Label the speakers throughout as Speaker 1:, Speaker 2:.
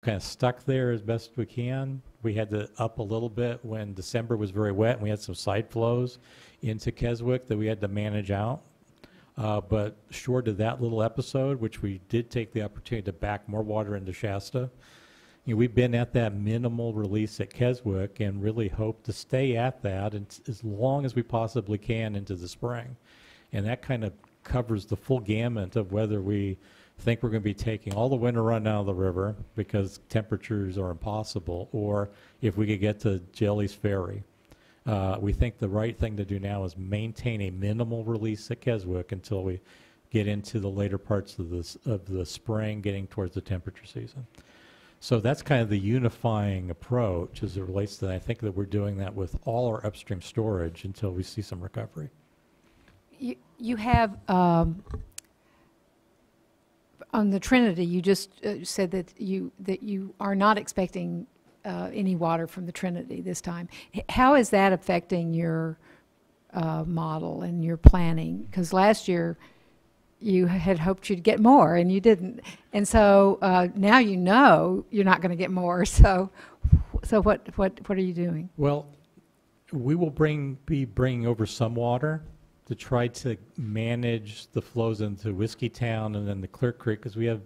Speaker 1: kind of stuck there as best we can. We had to up a little bit when December was very wet, and we had some side flows into Keswick that we had to manage out. But short of that little episode, which we did take the opportunity to back more water into Shasta, we've been at that minimal release at Keswick and really hope to stay at that as long as we possibly can into the spring. And that kind of covers the full gamut of whether we think we're going to be taking all the winter run out of the river because temperatures are impossible, or if we could get to Jelly's Ferry. We think the right thing to do now is maintain a minimal release at Keswick until we get into the later parts of the spring, getting towards the temperature season. So that's kind of the unifying approach as it relates to that. I think that we're doing that with all our upstream storage until we see some recovery.
Speaker 2: You have, on the Trinity, you just said that you are not expecting any water from the Trinity this time. How is that affecting your model and your planning? Because last year you had hoped you'd get more and you didn't. And so now you know you're not going to get more. So what are you doing?
Speaker 1: Well, we will be bringing over some water to try to manage the flows into Whiskeytown and then the Clear Creek, because we have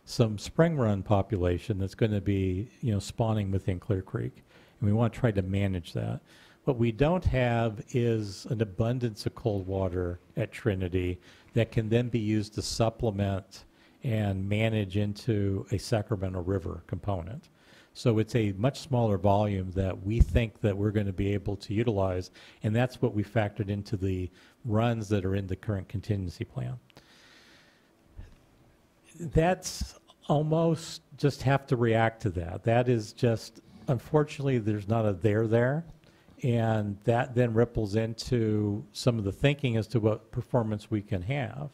Speaker 1: some spring run population that's going to be, spawning within Clear Creek, and we want to try to manage that. What we don't have is an abundance of cold water at Trinity that can then be used to supplement and manage into a Sacramento River component. So it's a much smaller volume that we think that we're going to be able to utilize, and that's what we factored into the runs that are in the current contingency plan. That's almost just have to react to that. That is just, unfortunately, there's not a there, and that then ripples into some of the thinking as to what performance we can have.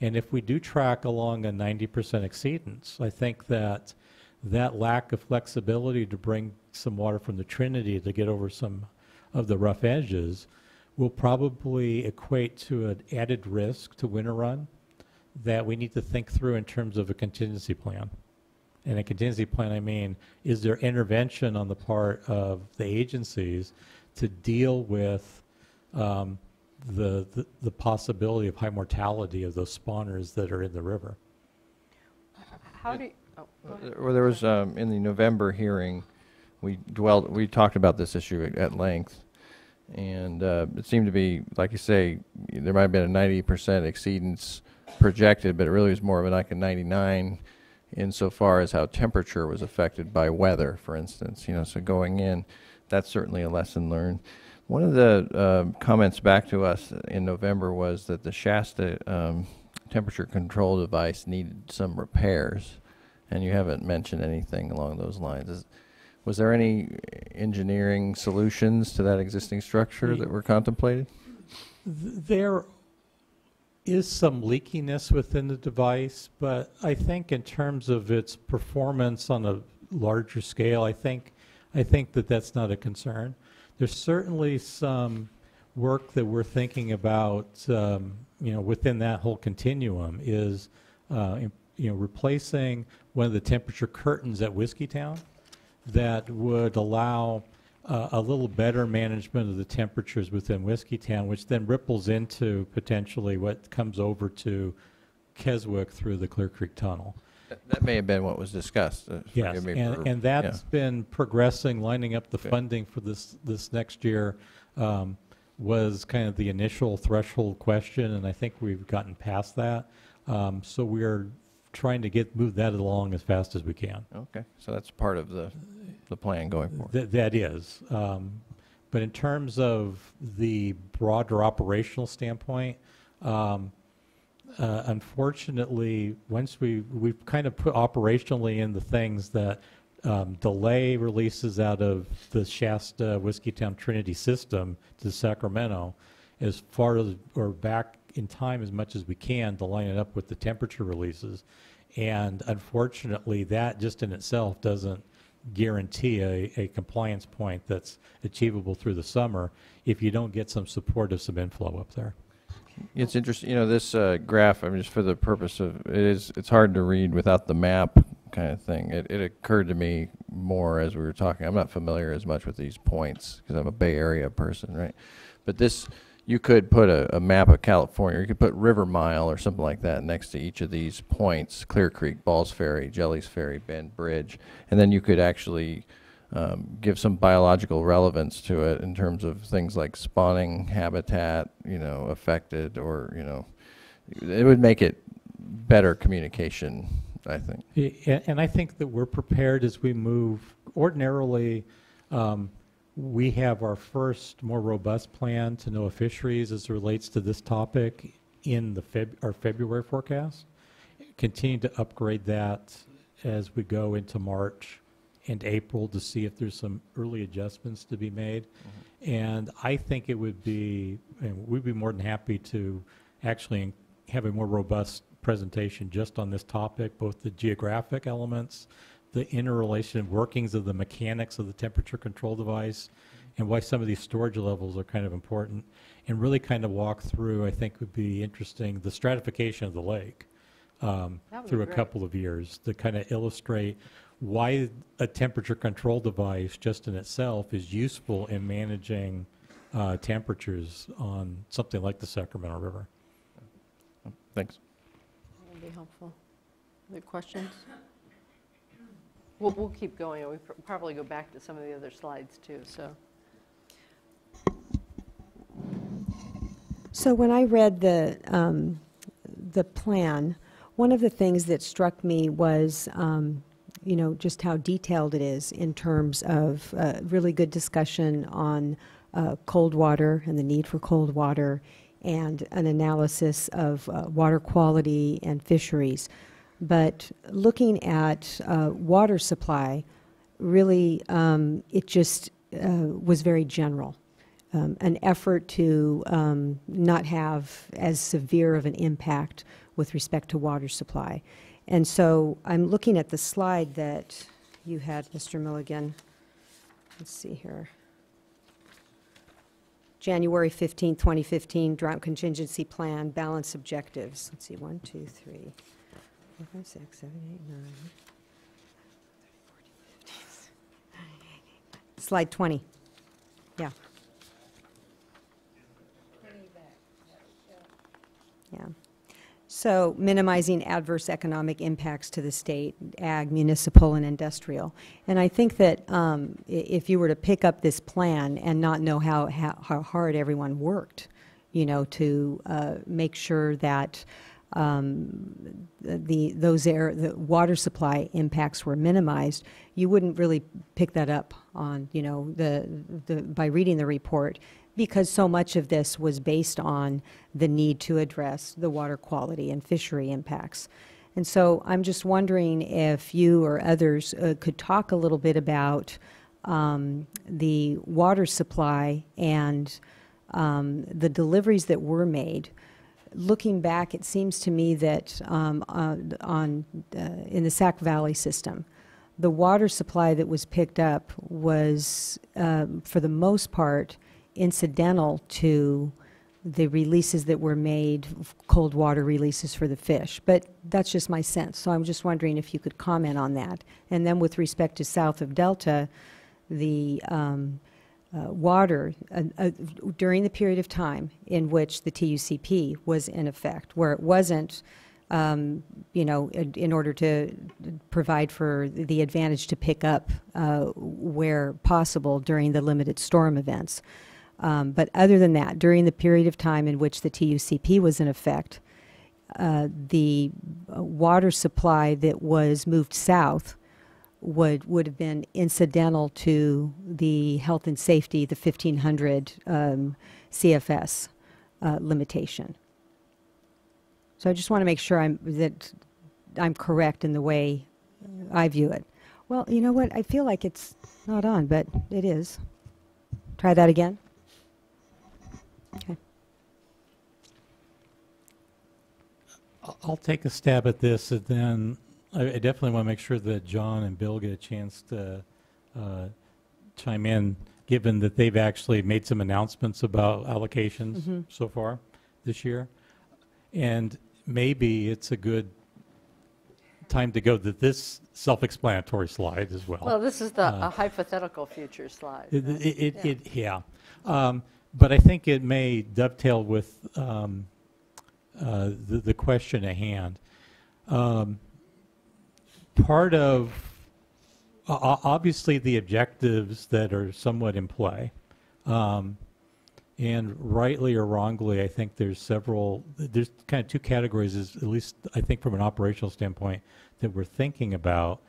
Speaker 1: And if we do track along a 90% exceedance, I think that lack of flexibility to bring some water from the Trinity to get over some of the rough edges will probably equate to an added risk to winter run that we need to think through in terms of a contingency plan. And a contingency plan, I mean, is there intervention on the part of the agencies to deal with the possibility of high mortality of those spawners that are in the river?
Speaker 2: How do you,
Speaker 3: Well, there was in the November hearing, we talked about this issue at length, and it seemed to be, like you say, there might have been a 90% exceedance projected, but it really was more of like a 99 insofar as how temperature was affected by weather, for instance. So going in, that's certainly a lesson learned. One of the comments back to us in November was that the Shasta temperature control device needed some repairs, and you haven't mentioned anything along those lines. Was there any engineering solutions to that existing structure that were contemplated?
Speaker 1: There is some leakiness within the device, but I think in terms of its performance on a larger scale, I think that that's not a concern. There's certainly some work that we're thinking about, within that whole continuum is, replacing one of the temperature curtains at Whiskeytown that would allow a little better management of the temperatures within Whiskeytown, which then ripples into potentially what comes over to Keswick through the Clear Creek Tunnel.
Speaker 3: That may have been what was discussed.
Speaker 1: Yes, and that's been progressing, lining up the funding for this next year was kind of the initial threshold question, and I think we've gotten past that. So we're trying to move that along as fast as we can.
Speaker 3: Okay, so that's part of the plan going forward.
Speaker 1: That is. But in terms of the broader operational standpoint, unfortunately, once we've kind of put operationally in the things that delay releases out of the Shasta Whiskeytown Trinity system to Sacramento as far as or back in time as much as we can to line it up with the temperature releases. And unfortunately, that just in itself doesn't guarantee a compliance point that's achievable through the summer if you don't get some support of some inflow up there.
Speaker 3: It's interesting, this graph, I mean, just for the purpose of it's hard to read without the map kind of thing. It occurred to me more as we were talking. I'm not familiar as much with these points because I'm a Bay Area person, right? But this, you could put a map of California, or you could put River Mile or something like that next to each of these points: Clear Creek, Balls Ferry, Jellies Ferry, Bend Bridge, and then you could actually give some biological relevance to it in terms of things like spawning habitat, affected, or it would make it better communication, I think.
Speaker 1: And I think that we're prepared as we move. Ordinarily, we have our first more robust plan to NOAA fisheries as it relates to this topic in our February forecast. Continue to upgrade that as we go into March and April to see if there's some early adjustments to be made. Mm-hmm. And I think it would be, and we'd be more than happy to actually have a more robust presentation just on this topic, both the geographic elements, the interrelation workings of the mechanics of the temperature control device, and why some of these storage levels are kind of important, and really kind of walk through, I think would be interesting, the stratification of the lake through a couple of years to kind of illustrate why a temperature control device just in itself is useful in managing temperatures on something like the Sacramento River.
Speaker 3: Thanks.
Speaker 4: That would be helpful. Other questions? We'll keep going. We'll probably go back to some of the other slides too.
Speaker 5: So when I read the plan, one of the things that struck me was just how detailed it is in terms of really good discussion on cold water and the need for cold water, and an analysis of water quality and fisheries. But looking at water supply, really it just was very general. An effort to not have as severe of an impact with respect to water supply. And so I'm looking at the slide that you had, Mr. Milligan. Let's see here. January 15, 2015, Drought Contingency Plan, Balance Objectives. Let's see, 1, 2, 3, 4, 5, 6, 7, 8, 9. Slide 20. Yeah. Yeah. So minimizing adverse economic impacts to the state, ag, municipal, and industrial. And I think that if you were to pick up this plan and not know how hard everyone worked, to make sure that the water supply impacts were minimized, you wouldn't really pick that up on, by reading the report, because so much of this was based on the need to address the water quality and fishery impacts. And so I'm just wondering if you or others could talk a little bit about the water supply and the deliveries that were made. Looking back, it seems to me that in the Sac Valley system, the water supply that was picked up was, for the most part, incidental to the releases that were made, cold water releases for the fish. But that's just my sense. So I'm just wondering if you could comment on that. And then with respect to south of Delta, the water, during the period of time in which the TUCP was in effect, where it wasn't, in order to provide for the advantage to pick up where possible during the limited storm events. But other than that, during the period of time in which the TUCP was in effect, the water supply that was moved south would have been incidental to the health and safety, the 1500 CFS limitation. So I just want to make sure that I'm correct in the way I view it. Well, you know what? I feel like it's not on, but it is. Try that again. Okay.
Speaker 1: I'll take a stab at this, and then I definitely want to make sure that John and Bill get a chance to chime in, given that they've actually made some announcements about allocations so far this year. And maybe it's a good time to go to this self-explanatory slide as well.
Speaker 4: Well, this is a hypothetical future slide.
Speaker 1: Yeah. But I think it may dovetail with the question at hand. Part of, obviously, the objectives that are somewhat in play, and rightly or wrongly, I think there's kind of two categories, at least I think from an operational standpoint, that we're thinking about.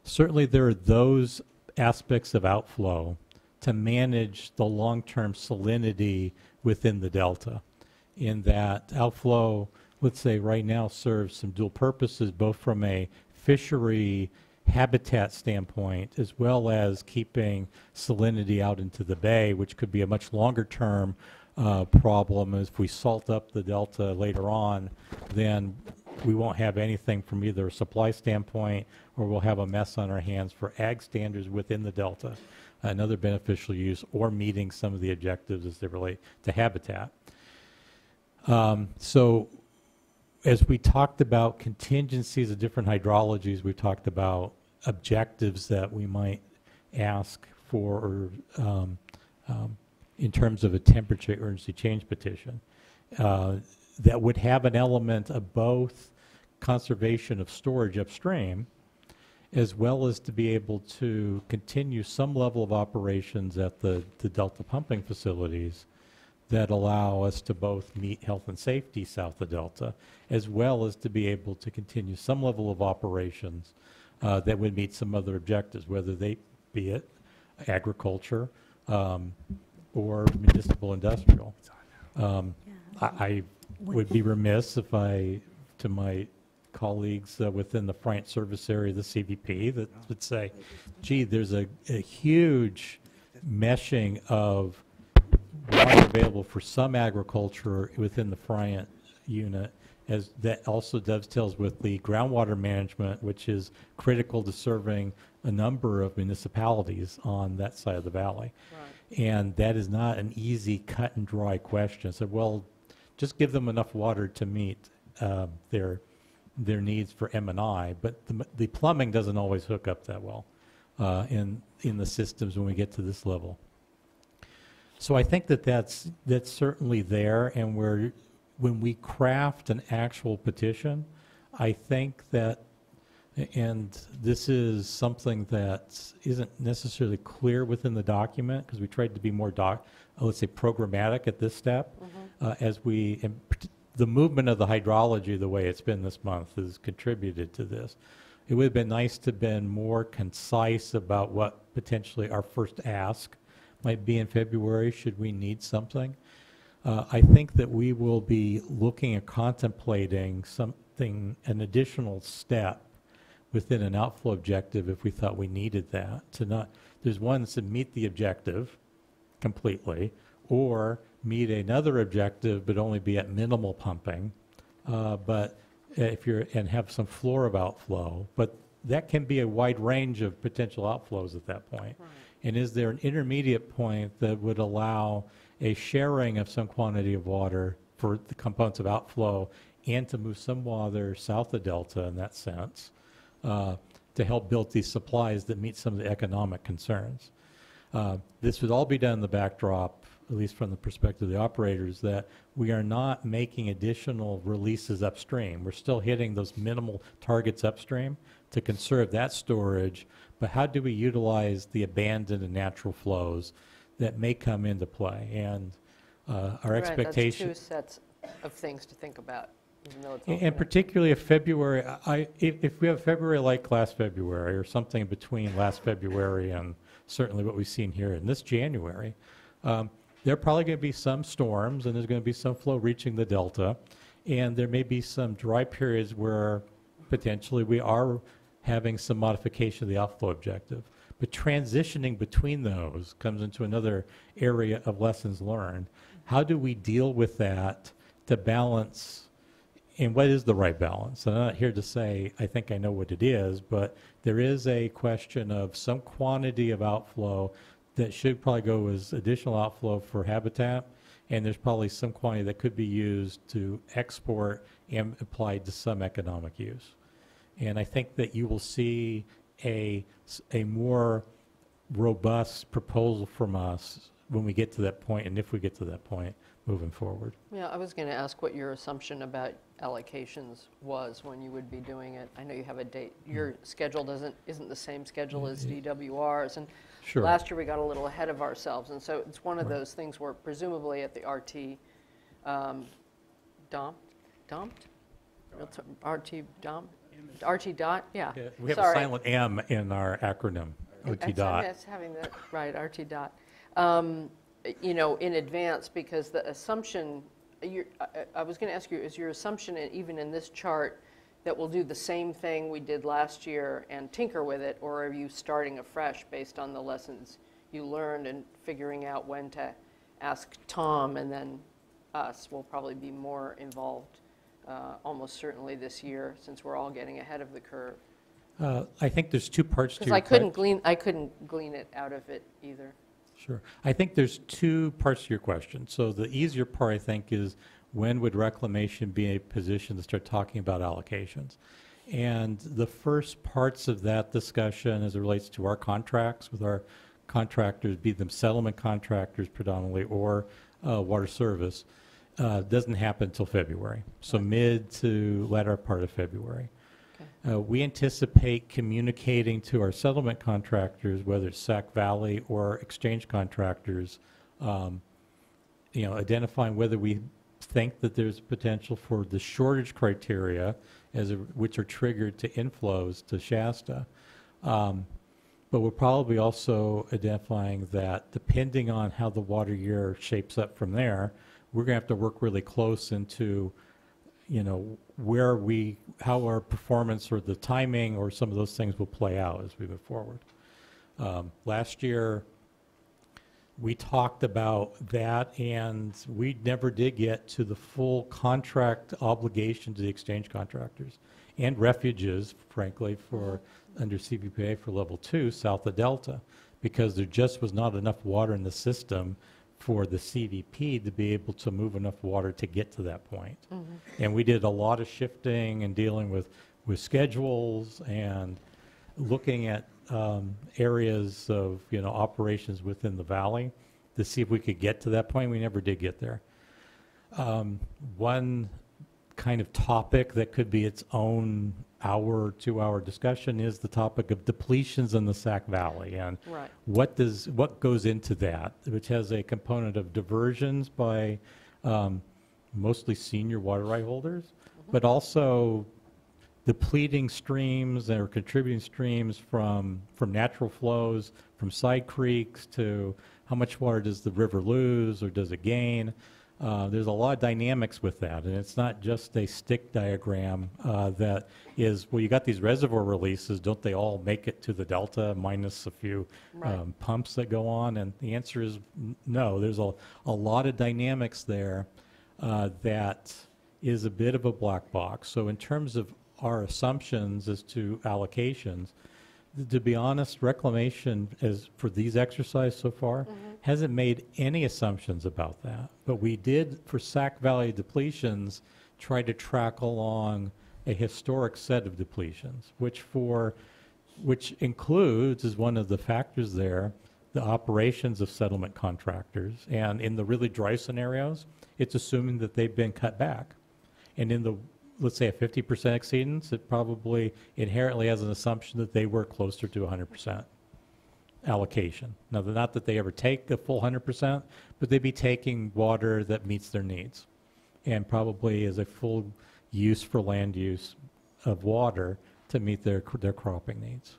Speaker 1: Certainly there are those aspects of outflow to manage the long-term salinity within the delta, in that outflow, let's say right now, serves some dual purposes, both from a fishery habitat standpoint as well as keeping salinity out into the bay, which could be a much longer term problem. If we salt up the delta later on, then we won't have anything from either a supply standpoint, or we'll have a mess on our hands for ag standards within the delta, another beneficial use, or meeting some of the objectives as they relate to habitat. So as we talked about contingencies of different hydrologies, we talked about objectives that we might ask for in terms of a temperature urgency change petition that would have an element of both conservation of storage upstream, as well as to be able to continue some level of operations at the delta pumping facilities that allow us to both meet health and safety south of delta, as well as to be able to continue some level of operations that would meet some other objectives, whether they be it agriculture or municipal industrial. I would be remiss if I, to my colleagues within the Bryant service area, the CVP, that would say, gee, there's a huge meshing of water available for some agriculture within the Bryant unit, as that also dovetails with the groundwater management, which is critical to serving a number of municipalities on that side of the valley. Right. And that is not an easy cut and dry question. So, well, just give them enough water to meet their needs for M&I, but the plumbing doesn't always hook up that well in the systems when we get to this level. So I think that's certainly there, and when we craft an actual petition, I think that, and this is something that isn't necessarily clear within the document, because we tried to be more, let's say, programmatic at this step, the movement of the hydrology the way it's been this month has contributed to this. It would have been nice to have been more concise about what potentially our first ask might be in February should we need something. I think that we will be looking at contemplating something, an additional step within an outflow objective if we thought we needed that. There's one to meet the objective completely, or meet another objective but only be at minimal pumping, but and have some floor of outflow. But that can be a wide range of potential outflows at that point. Right. And is there an intermediate point that would allow a sharing of some quantity of water for the components of outflow and to move some water south of delta in that sense to help build these supplies that meet some of the economic concerns? This would all be done in the backdrop, at least from the perspective of the operators, that we are not making additional releases upstream. We're still hitting those minimal targets upstream to conserve that storage, but how do we utilize the abandoned and natural flows that may come into play? And our expectation...
Speaker 4: That's two sets of things to think about.
Speaker 1: And particularly if February, if we have February like last February, or something between last February and certainly what we've seen here in this January, there are probably going to be some storms, and there's going to be some flow reaching the delta, and there may be some dry periods where potentially we are having some modification of the outflow objective. But transitioning between those comes into another area of lessons learned. How do we deal with that to balance, and what is the right balance? And I'm not here to say I think I know what it is, but there is a question of some quantity of outflow that should probably go as additional outflow for habitat, and there's probably some quantity that could be used to export and applied to some economic use. And I think that you will see a more robust proposal from us when we get to that point, and if we get to that point, moving forward.
Speaker 4: Yeah, I was going to ask what your assumption about allocations was when you would be doing it. I know you have a date. Your schedule isn't the same schedule as DWR's, and
Speaker 1: Sure.
Speaker 4: last year we got a little ahead of ourselves, and so it's one of
Speaker 1: Right.
Speaker 4: those things where presumably at the RT dumped? RT dump? RT dot? Yeah.
Speaker 1: Yeah, we have a
Speaker 4: Sorry.
Speaker 1: silent M in our acronym, OT dot.
Speaker 4: Yes, having that, right, RT dot. You know, in advance, because the assumption, I was going to ask you, is your assumption, even in this chart, that we'll do the same thing we did last year and tinker with it, or are you starting afresh based on the lessons you learned and figuring out when to ask Tom, and then us will probably be more involved almost certainly this year, since we're all getting ahead of the curve?
Speaker 1: I think there's two parts to
Speaker 4: Because
Speaker 1: your
Speaker 4: I couldn't glean it out of it either.
Speaker 1: Sure. I think there's two parts to your question. So the easier part, I think, is when would reclamation be in a position to start talking about allocations? And the first parts of that discussion as it relates to our contracts with our contractors, be them settlement contractors predominantly or water service, doesn't happen until February. So mid to latter part of February. We anticipate communicating to our settlement contractors, whether it's Sac Valley or exchange contractors, identifying whether we think that there's potential for the shortage criteria, which are triggered to inflows to Shasta. But we're probably also identifying that depending on how the water year shapes up from there, we're going to have to work really close into how our performance or the timing or some of those things will play out as we move forward. Last year, we talked about that, and we never did get to the full contract obligation to the exchange contractors and refuges, frankly, for under CVPA for level 2 south of Delta, because there just was not enough water in the system for the CVP to be able to move enough water to get to that point. And we did a lot of shifting and dealing with schedules and looking at areas of operations within the valley to see if we could get to that point. We never did get there. One kind of topic that could be its own hour, 2-hour discussion is the topic of depletions in the Sac Valley, and
Speaker 4: Right.
Speaker 1: what goes into that, which has a component of diversions by mostly senior water right holders, but also depleting streams or contributing streams from natural flows, from side creeks, to how much water does the river lose or does it gain. There's a lot of dynamics with that, and it's not just a stick diagram that is, well, you got these reservoir releases, don't they all make it to the delta minus a few
Speaker 4: Right.
Speaker 1: pumps that go on? And the answer is no. There's a lot of dynamics there that is a bit of a black box. So in terms of our assumptions as to allocations, to be honest, reclamation as for these exercises so far hasn't made any assumptions about that. But we did, for Sac Valley depletions, try to track along a historic set of depletions, which includes, as one of the factors there, the operations of settlement contractors. And in the really dry scenarios, it's assuming that they've been cut back. And in the, let's say, a 50% exceedance, it probably inherently has an assumption that they were closer to 100% allocation. Now, not that they ever take the full 100%, but they'd be taking water that meets their needs, and probably is a full use for land use of water to meet their cropping needs.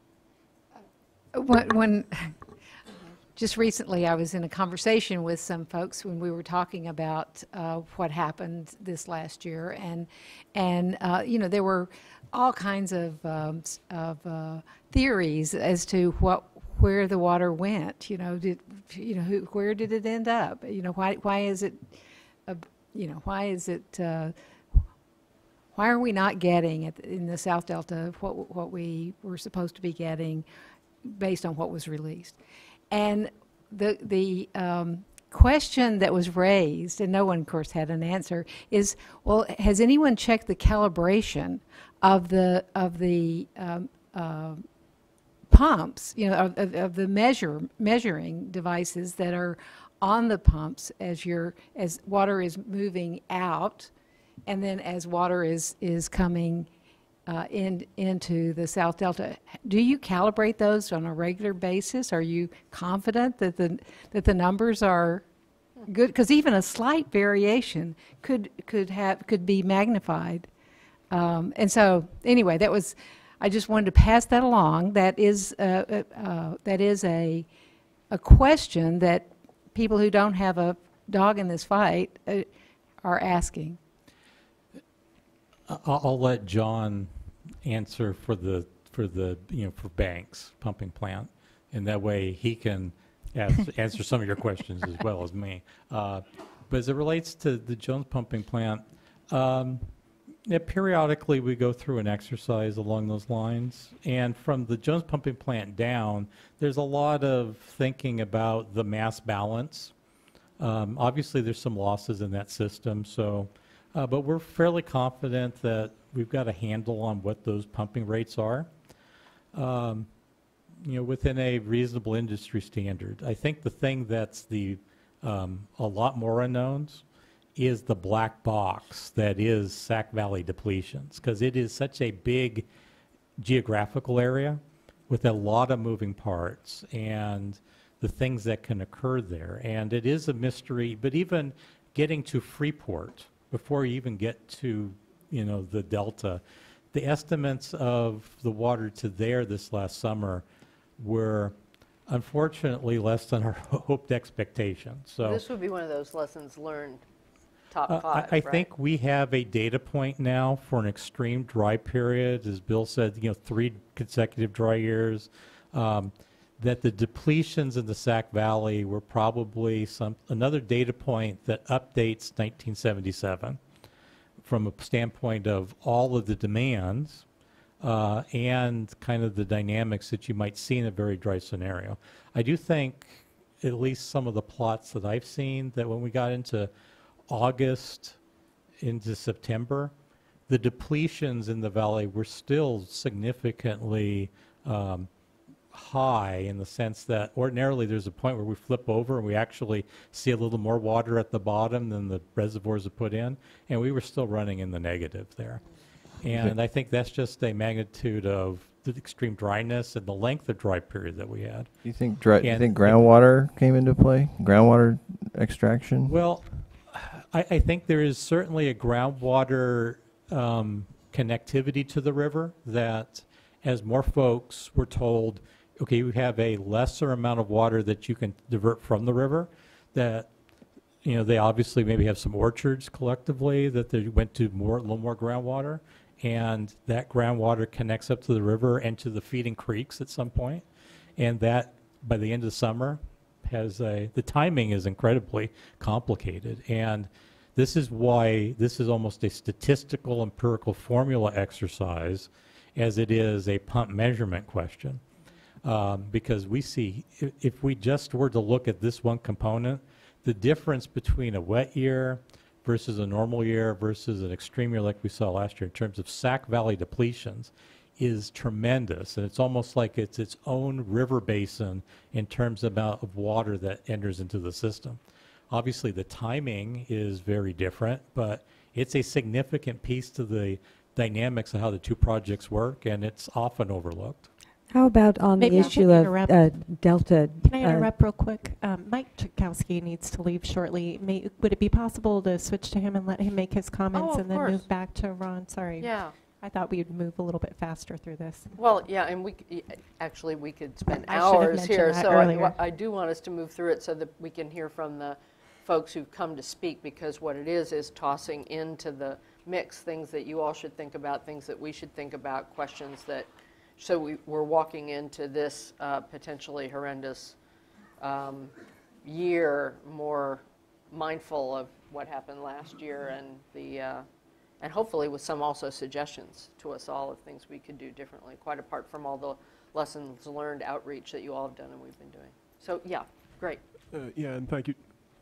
Speaker 2: Just recently, I was in a conversation with some folks when we were talking about what happened this last year, and there were all kinds of theories as to where the water went. Where did it end up? Why is it? Why are we not getting in the South Delta what we were supposed to be getting based on what was released? And the question that was raised, and no one, of course, had an answer, is, well, has anyone checked the calibration of the pumps, of the measuring devices that are on the pumps as water is moving out, and then as water is coming into the South Delta? Do you calibrate those on a regular basis? Are you confident that the numbers are good? Because even a slight variation could be magnified. And so anyway, I just wanted to pass that along. That is a question that people who don't have a dog in this fight are asking.
Speaker 1: I'll let John answer for Banks pumping plant, and that way he can answer some of your questions as well as me. But as it relates to the Jones pumping plant, periodically we go through an exercise along those lines, and from the Jones pumping plant down, there's a lot of thinking about the mass balance. Obviously, there's some losses in that system, so. But we're fairly confident that we've got a handle on what those pumping rates are, within a reasonable industry standard. I think the thing that's a lot more unknowns is the black box that is Sac Valley depletions, because it is such a big geographical area with a lot of moving parts and the things that can occur there. And it is a mystery, but even getting to Freeport, before you even get to, the Delta, the estimates of the water to there this last summer were unfortunately less than our hoped expectation. So
Speaker 4: this would be one of those lessons learned, top 5,
Speaker 1: I think we have a data point now for an extreme dry period, as Bill said, 3 consecutive dry years, that the depletions in the Sac Valley were probably another data point that updates 1977 from a standpoint of all of the demands and kind of the dynamics that you might see in a very dry scenario. I do think, at least some of the plots that I've seen, that when we got into August into September, the depletions in the valley were still significantly high, in the sense that ordinarily there's a point where we flip over and we actually see a little more water at the bottom than the reservoirs have put in, and we were still running in the negative there. And I think that's just a magnitude of the extreme dryness and the length of dry period that we had.
Speaker 3: Do you think groundwater came into play? Groundwater extraction?
Speaker 1: Well, I think there is certainly a groundwater connectivity to the river, that as more folks were told, okay, you have a lesser amount of water that you can divert from the river, that they obviously maybe have some orchards collectively that they went to a little more groundwater, and that groundwater connects up to the river and to the feeding creeks at some point, and that by the end of the summer the timing is incredibly complicated, and this is why this is almost a statistical empirical formula exercise as it is a pump measurement question. Because we see, if we just were to look at this one component, the difference between a wet year versus a normal year versus an extreme year like we saw last year in terms of Sac Valley depletions is tremendous. And it's almost like it's its own river basin in terms of amount of water that enters into the system. Obviously, the timing is very different, but it's a significant piece to the dynamics of how the two projects work, and it's often overlooked.
Speaker 5: How about on
Speaker 6: Maybe
Speaker 5: the
Speaker 6: I can
Speaker 5: issue of
Speaker 6: interrupt.
Speaker 5: Delta?
Speaker 6: Can I interrupt real quick? Mike Tchaikovsky needs to leave shortly. Would it be possible to switch to him and let him make his comments,
Speaker 4: of
Speaker 6: and then
Speaker 4: course.
Speaker 6: move back to Ron? Sorry.
Speaker 4: Yeah.
Speaker 6: I thought we'd move a little bit faster through this.
Speaker 4: Well, yeah, and actually we could spend
Speaker 6: I should have
Speaker 4: hours
Speaker 6: mentioned
Speaker 4: here.
Speaker 6: that
Speaker 4: So
Speaker 6: earlier.
Speaker 4: I do want us to move through it so that we can hear from the folks who've come to speak, because what it is tossing into the mix things that you all should think about, things that we should think about, questions that, so we're walking into this potentially horrendous year more mindful of what happened last year, and hopefully with some also suggestions to us all of things we could do differently, quite apart from all the lessons learned outreach that you all have done and we've been doing. So yeah, great.
Speaker 7: Yeah, and thank you.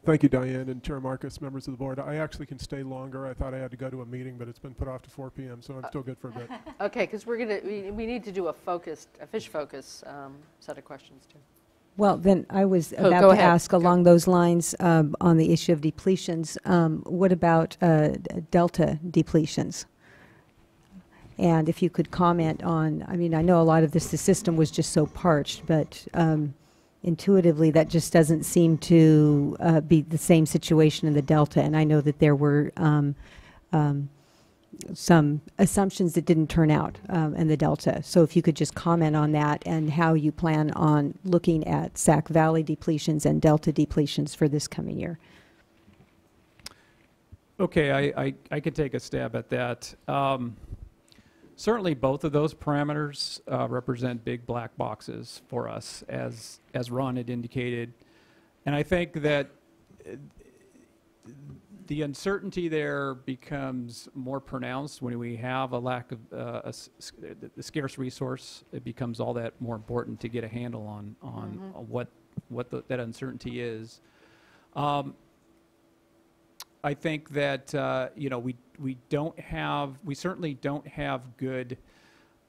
Speaker 7: Thank you, Diane and Chair Marcus, members of the board. I actually can stay longer. I thought I had to go to a meeting, but it's been put off to 4 p.m., so I'm still good for a bit.
Speaker 4: Okay, because we need to do a fish focus set of questions too.
Speaker 5: Well, then I was
Speaker 4: Oh,
Speaker 5: about
Speaker 4: go
Speaker 5: to
Speaker 4: ahead.
Speaker 5: ask along those lines on the issue of depletions. What about delta depletions? And if you could comment on, I mean, I know a lot of this, the system was just so parched, but intuitively that just doesn't seem to be the same situation in the delta. And I know that there were some assumptions that didn't turn out in the delta. So if you could just comment on that and how you plan on looking at Sac Valley depletions and delta depletions for this coming year.
Speaker 8: Okay, I could take a stab at that. Certainly both of those parameters represent big black boxes for us, as Ron had indicated. And I think that the uncertainty there becomes more pronounced when we have a lack of the scarce resource. It becomes all that more important to get a handle on what that uncertainty is. I think that you know, we certainly don't have good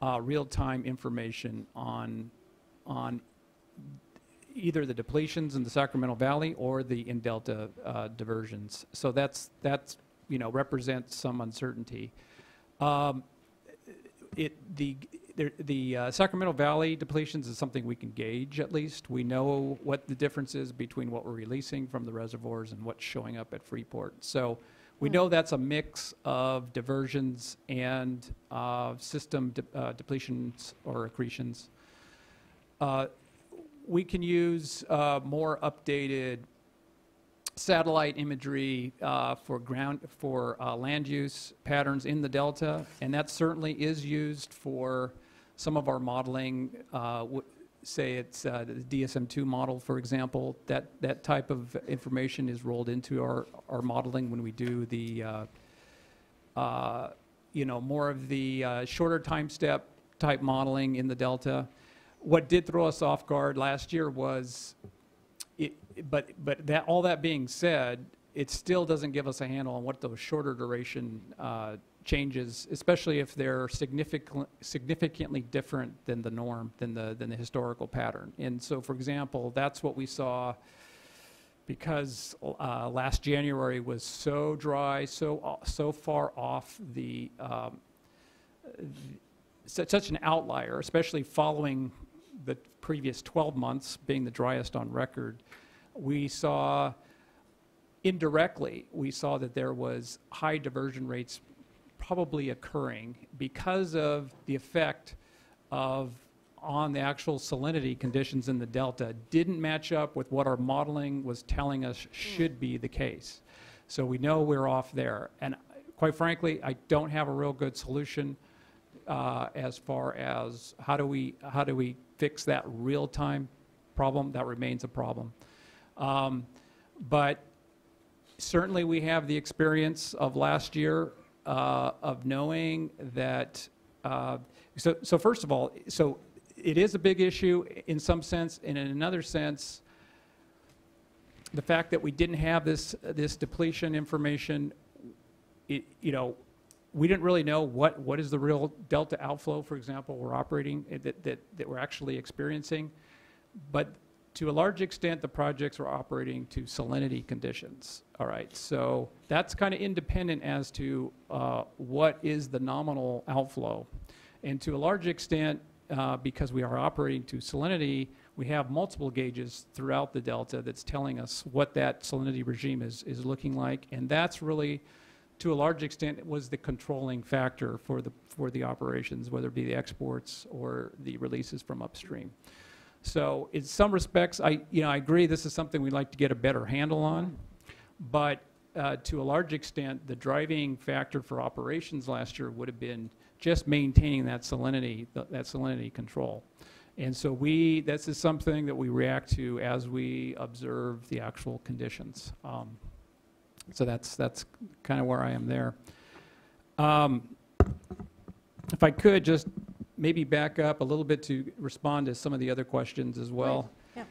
Speaker 8: real-time information on either the depletions in the Sacramento Valley or the in Delta diversions. So that's you know, represents some uncertainty. The Sacramento Valley depletions is something we can gauge at least. We know what the difference is between what we're releasing from the reservoirs and what's showing up at Freeport. So we know that's a mix of diversions and system depletions or accretions. We can use more updated satellite imagery for land use patterns in the Delta, and that certainly is used for some of our modeling. Say it's the DSM-2 model, for example. That type of information is rolled into our modeling when we do the you know, more of the shorter time step type modeling in the Delta. What did throw us off guard last year was but all that being said, it still doesn't give us a handle on what those shorter duration changes, especially if they're significantly different than the norm, than the historical pattern. And so, for example, that's what we saw because last January was so dry, so far off the such an outlier, especially following the previous 12 months being the driest on record. We saw indirectly, we saw that there was high diversion rates probably occurring because of the effect of on the actual salinity conditions in the Delta didn't match up with what our modeling was telling us should be the case. So we know we're off there. And quite frankly, I don't have a real good solution as far as how do we fix that real-time problem. That remains a problem. But certainly we have the experience of last year of knowing that, so first of all, so it is a big issue in some sense, and in another sense, the fact that we didn't have this depletion information, you know, we didn't really know what is the real Delta outflow, for example, we're operating, that we're actually experiencing. But to a large extent, the projects are operating to salinity conditions. All right, so that's kind of independent as to what is the nominal outflow. And to a large extent, because we are operating to salinity, we have multiple gauges throughout the Delta that's telling us what that salinity regime is looking like. And that's really, to a large extent, was the controlling factor for the operations, whether it be the exports or the releases from upstream. So in some respects, I agree this is something we'd like to get a better handle on, but to a large extent, the driving factor for operations last year would have been just maintaining that salinity control. And so this is something that we react to as we observe the actual conditions. So that's kind of where I am there. If I could just maybe back up a little bit to respond to some of the other questions as well.
Speaker 6: Right.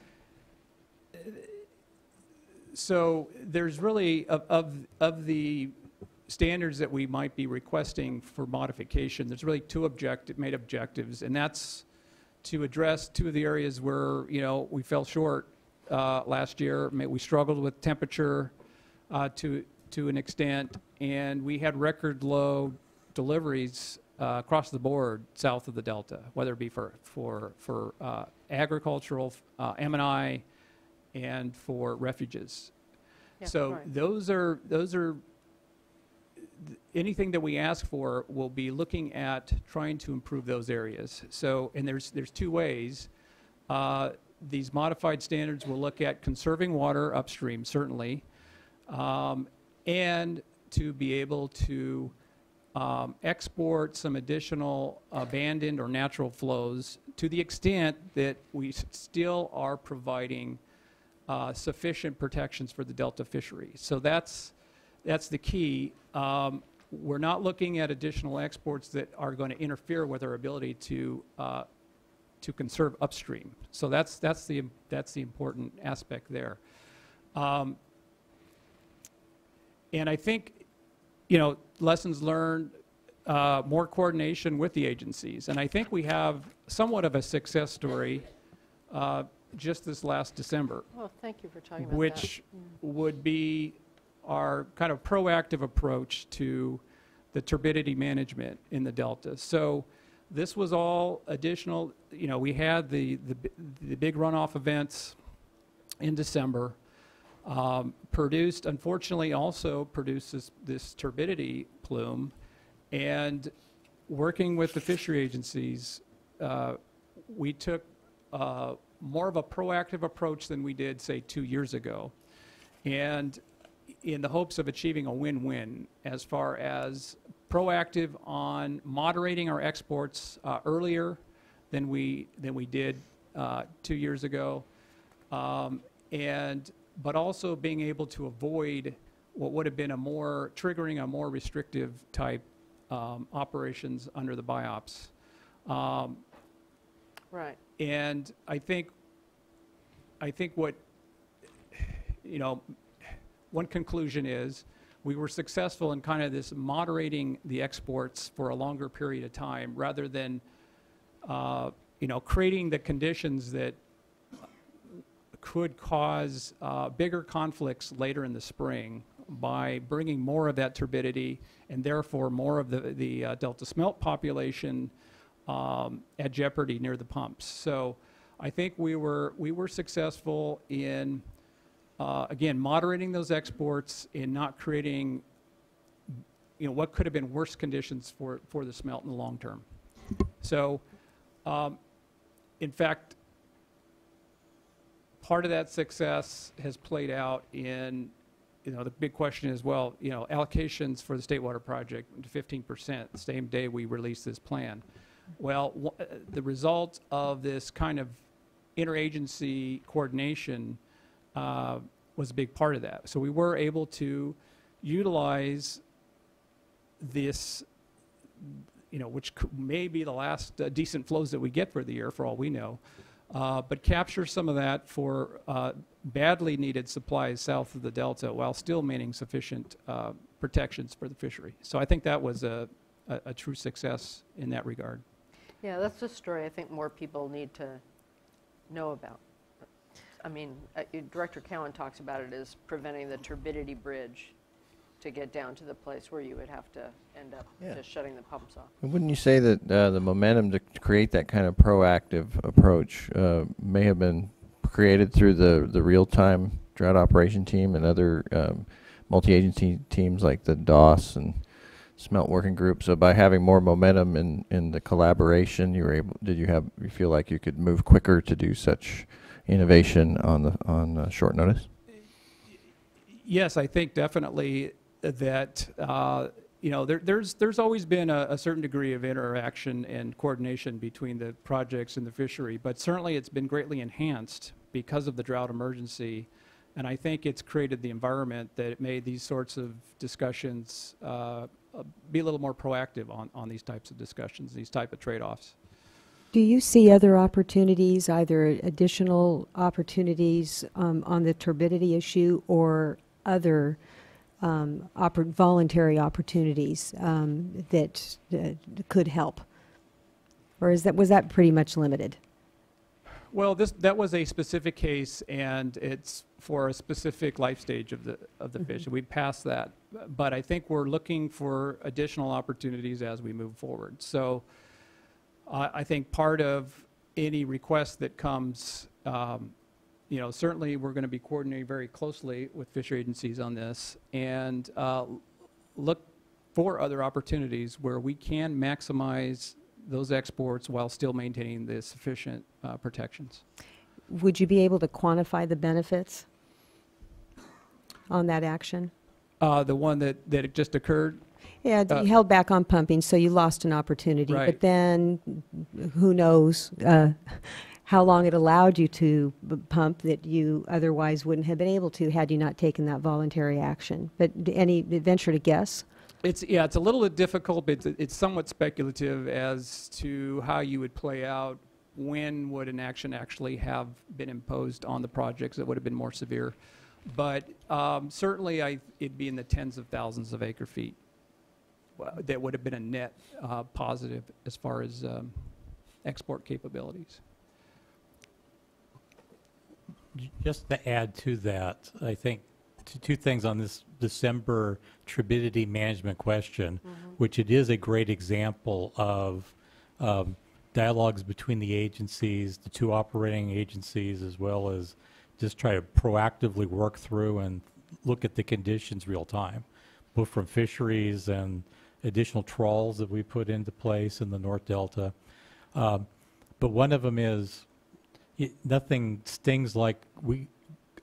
Speaker 8: So there's really, of the standards that we might be requesting for modification, there's really two main objectives, and that's to address two of the areas where, we fell short last year. We struggled with temperature to an extent, and we had record low deliveries across the board south of the Delta, whether it be for agricultural, M&I, and for refuges.
Speaker 4: Yeah,
Speaker 8: So
Speaker 4: right.
Speaker 8: those are anything that we ask for will be looking at trying to improve those areas. So, and there's two ways. These modified standards will look at conserving water upstream, certainly, and to be able to export some additional abandoned or natural flows to the extent that we still are providing sufficient protections for the Delta fishery. So that's the key. We're not looking at additional exports that are going to interfere with our ability to conserve upstream. So that's the important aspect there. And I think, lessons learned, more coordination with the agencies. And I think we have somewhat of a success story just this last December.
Speaker 4: Well, thank you for talking about
Speaker 8: which would be our kind of proactive approach to the turbidity management in the Delta. So this was all additional. We had the big runoff events in December. Unfortunately, also produced this turbidity plume, and working with the fishery agencies, we took more of a proactive approach than we did, say, 2 years ago, and in the hopes of achieving a win-win as far as proactive on moderating our exports earlier than we did 2 years ago, but also being able to avoid what would have been triggering a more restrictive type operations under the BIOPS.
Speaker 4: Right.
Speaker 8: And I think what, one conclusion is we were successful in kind of this moderating the exports for a longer period of time rather than, creating the conditions that could cause bigger conflicts later in the spring by bringing more of that turbidity and therefore more of the Delta smelt population at jeopardy near the pumps. So I think we were successful in, again, moderating those exports and not creating, what could have been worse conditions for the smelt in the long term. So, in fact, part of that success has played out in, the big question is, well, allocations for the State Water Project to 15% the same day we released this plan. Well, the result of this kind of interagency coordination was a big part of that. So we were able to utilize this, which may be the last decent flows that we get for the year, for all we know, but capture some of that for badly needed supplies south of the Delta while still maintaining sufficient protections for the fishery. So I think that was a true success in that regard.
Speaker 4: Yeah, that's a story I think more people need to know about. I mean, Director Cowan talks about it as preventing the turbidity bridge to get down to the place where you would have to end up just shutting the pumps off.
Speaker 3: Wouldn't you say that the momentum to create that kind of proactive approach may have been created through the real-time drought operation team and other multi-agency teams like the DOS and smelt working group? So by having more momentum in the collaboration, did you feel like you could move quicker to do such innovation on short notice?
Speaker 8: Yes, I think definitely that there's always been a certain degree of interaction and coordination between the projects and the fishery, but certainly it's been greatly enhanced because of the drought emergency, and I think it's created the environment that made these sorts of discussions be a little more proactive on these types of discussions, these type of trade-offs.
Speaker 5: Do you see other opportunities, either additional opportunities on the turbidity issue or other voluntary opportunities that could help? Or was that pretty much limited?
Speaker 8: Well, that was a specific case, and it's for a specific life stage of the fish. We passed that, but I think we're looking for additional opportunities as we move forward. So I think part of any request that comes, certainly we're going to be coordinating very closely with fishery agencies on this, and look for other opportunities where we can maximize those exports while still maintaining the sufficient protections.
Speaker 5: Would you be able to quantify the benefits on that action?
Speaker 8: The one that it just occurred,
Speaker 5: Yeah, you held back on pumping, so you lost an opportunity.
Speaker 8: Right.
Speaker 5: But then, who knows how long it allowed you to pump that you otherwise wouldn't have been able to had you not taken that voluntary action. But any venture to guess?
Speaker 8: it's a little bit difficult, but it's somewhat speculative as to how you would play out. When would an action actually have been imposed on the projects that would have been more severe? But certainly it'd be in the tens of thousands of acre feet. That would have been a net positive as far as export capabilities.
Speaker 1: Just to add to that, I think two things on this December turbidity management question, which it is a great example of dialogues between the agencies, the two operating agencies, as well as just try to proactively work through and look at the conditions real time, both from fisheries and additional trawls that we put into place in the North Delta. But one of them is nothing stings like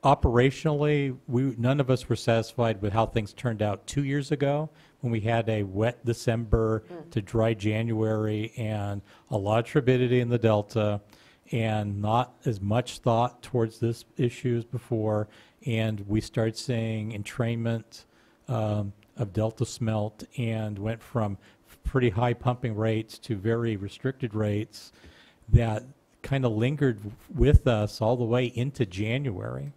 Speaker 1: operationally, none of us were satisfied with how things turned out 2 years ago when we had a wet December to dry January and a lot of turbidity in the Delta and not as much thought towards this issue as before. And we started seeing entrainment of Delta smelt and went from pretty high pumping rates to very restricted rates that kind of lingered with us all the way into January.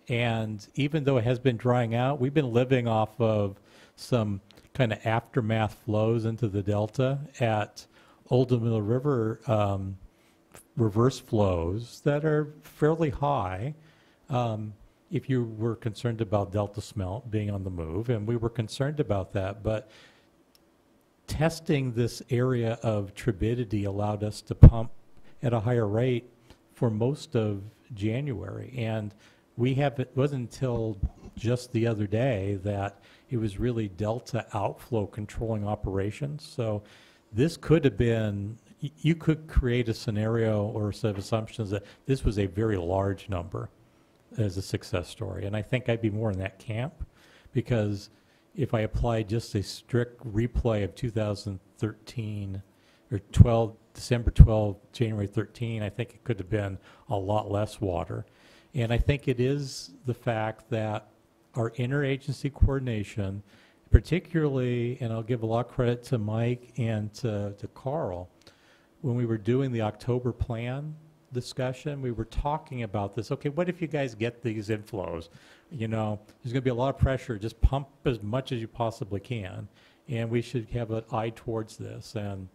Speaker 1: And even though it has been drying out, we've been living off of some kind of aftermath flows into the Delta at Old Mill River reverse flows that are fairly high. If you were concerned about Delta smelt being on the move, and we were concerned about that, but testing this area of turbidity allowed us to pump at a higher rate for most of January. And it wasn't until just the other day that it was really Delta outflow controlling operations. So this could have been, you could create a scenario or a set of assumptions that this was a very large number as a success story. And I think I'd be more in that camp, because if I applied just a strict replay of 2013 or December 12, January 13, I think it could have been a lot less water. And I think it is the fact that our interagency coordination, particularly, and I'll give a lot of credit to Mike and to Carl, when we were doing the October plan discussion, we were talking about this. Okay, what if you guys get these inflows? You know, there's going to be a lot of pressure. Just pump as much as you possibly can. And we should have an eye towards this. And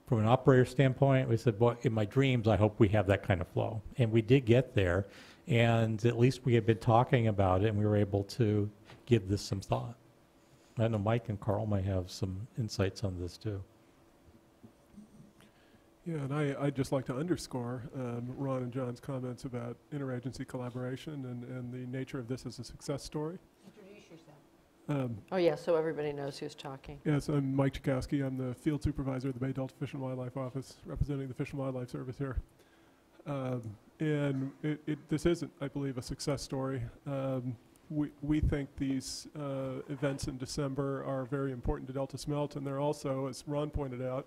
Speaker 1: from an operator standpoint, we said, well, in my dreams, I hope we have that kind of flow. And we did get there. And at least we had been talking about it, and we were able to give this some thought. I know Mike and Carl might have some insights on this too.
Speaker 7: Yeah, and I'd just like to underscore Ron and John's comments about interagency collaboration and the nature of this as a success story.
Speaker 4: Introduce yourself. Oh yeah, so everybody knows who's talking.
Speaker 7: Yes, I'm Mike Chakowski. I'm the field supervisor of the Bay Delta Fish and Wildlife Office, representing the Fish and Wildlife Service here. And this isn't, I believe, a success story. We think these events in December are very important to Delta smelt, and they're also, as Ron pointed out,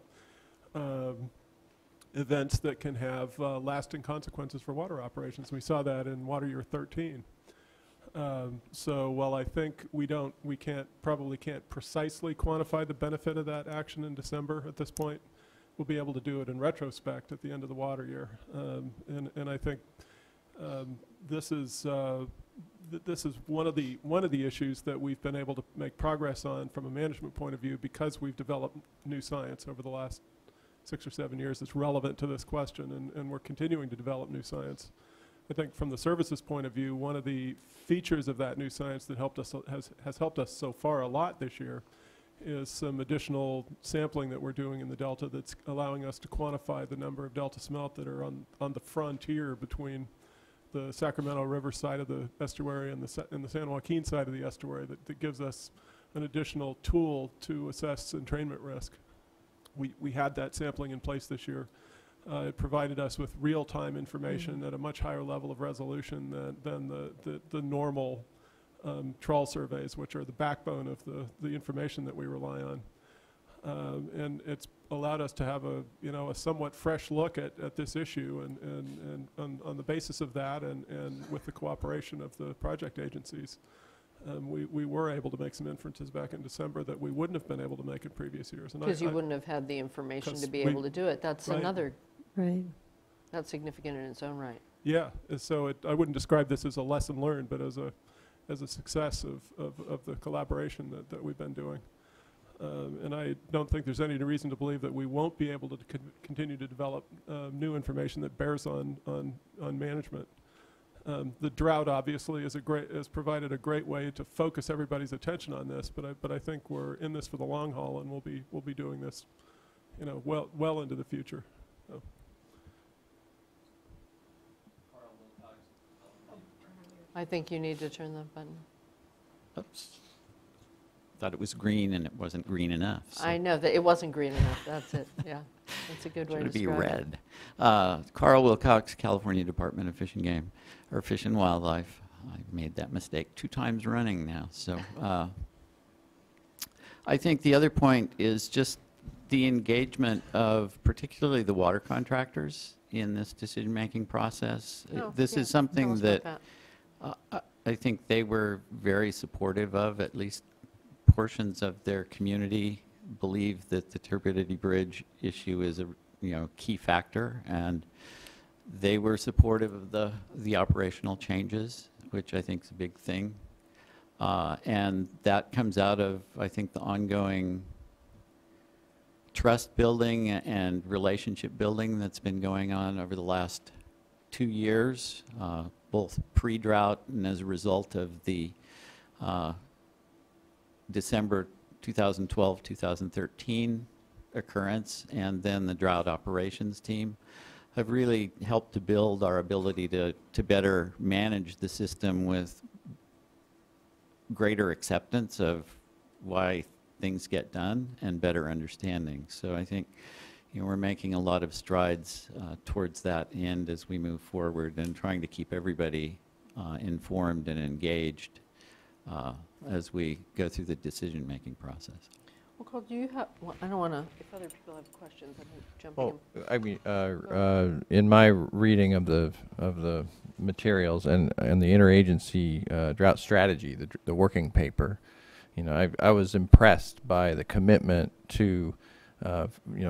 Speaker 7: events that can have lasting consequences for water operations. We saw that in water year 13. So while I think we probably can't precisely quantify the benefit of that action in December at this point, we'll be able to do it in retrospect at the end of the water year. And I think this is one of the issues that we've been able to make progress on from a management point of view, because we've developed new science over the last 6 or 7 years that's relevant to this question, and we're continuing to develop new science. I think from the services point of view, one of the features of that new science that has helped us so far a lot this year is some additional sampling that we're doing in the Delta that's allowing us to quantify the number of Delta smelt that are on the frontier between the Sacramento River side of the estuary and the San Joaquin side of the estuary. That gives us an additional tool to assess entrainment risk. We had that sampling in place this year. It provided us with real-time information at a much higher level of resolution than the normal trawl surveys, which are the backbone of the information that we rely on. And it's allowed us to have a somewhat fresh look at this issue, and on the basis of that, and with the cooperation of the project agencies, we were able to make some inferences back in December that we wouldn't have been able to make in previous years.
Speaker 4: Because you wouldn't have had the information to be able to do it. That's
Speaker 7: right.
Speaker 4: another,
Speaker 5: Right.
Speaker 4: that's significant in its own right.
Speaker 7: Yeah, so I wouldn't describe this as a lesson learned, but as a success of the collaboration that we've been doing. And I don't think there's any reason to believe that we won't be able to continue to develop new information that bears on management. The drought obviously has provided a great way to focus everybody's attention on this, but I think we're in this for the long haul, and we'll be doing this, well into the future. So.
Speaker 4: I think you need to turn that button.
Speaker 9: Oops. Thought it was green and it wasn't green enough. So.
Speaker 4: I know that it wasn't green enough. That's it. Yeah, that's a good way to
Speaker 9: Should be
Speaker 4: describe
Speaker 9: red. Carl Wilcox, California Department of Fish and Game, or Fish and Wildlife. I made that mistake 2 times running now. So I think the other point is just the engagement of particularly the water contractors in this decision-making process. This is something that I think they were very supportive of. At least portions of their community believe that the turbidity bridge issue is a key factor, and they were supportive of the operational changes, which I think is a big thing. And that comes out of, I think, the ongoing trust building and relationship building that's been going on over the last 2 years, both pre-drought and as a result of the December 2012-2013 occurrence, and then the drought operations team have really helped to build our ability to better manage the system with greater acceptance of why things get done and better understanding. So I think we're making a lot of strides towards that end as we move forward, and trying to keep everybody informed and engaged as we go through the decision-making process.
Speaker 4: Well, Carl, do you have, well, I don't want to, if other people have questions, I'm jumping in.
Speaker 3: I mean, in my reading of the materials and the interagency drought strategy, the working paper, I was impressed by the commitment to